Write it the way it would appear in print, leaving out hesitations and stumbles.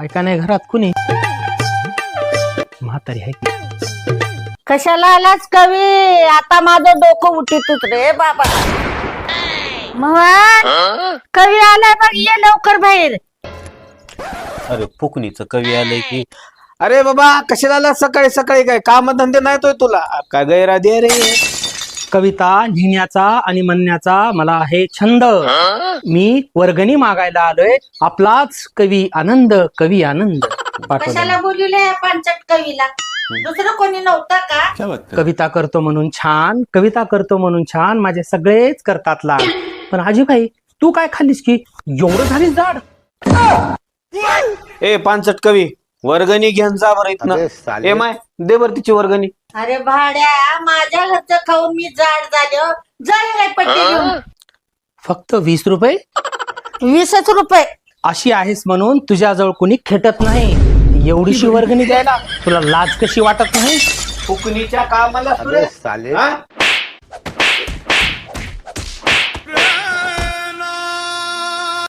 हाय का नाही घरात कुणी? म्हातारी आहे की? कशाला आलास कवी? आता माझं डोकं उठीतच रे बाबा. मोहन कवी आलाय बघ, ये लवकर बाहेर. अरे फुकणीचं कवी आलंय की. अरे बाबा कशाला आला सकाळी सकाळी? काय काम धंदे नाही तोय तुला? काय गैराधी रे? कविता लिहिण्याचा आणि म्हणण्याचा मला आहे छंद. मी वर्गणी मागायला आलोय. आपलाच कवी आनंद, कवी आनंद. कशाला बोलले या पांचट कवीला? दुसरं कोणी नव्हतं का? कविता करतो म्हणून छान, कविता करतो म्हणून छान, माझे सगळेच करतात लाड. पण आजीबाई तू काय खाल्लीस की एवढं झालीस जाड? ए पांचट कवी, वर्गणी घेऊन जा बरं इथनं. ए माय दे बर तिची वर्गणी. अरे भाड्या, माझ्या घरचं खाऊन मी जाड झालो. जाय पट्टी घेऊन. फक्त 20 रुपये? 20 रुपये. अशी आहेस म्हणून तुझ्याजवळ कोणी खेटत नाही. एवढीशी वर्गणी द्यायला तुला लाज कशी वाटत नाही? फुकणीच्या कामाला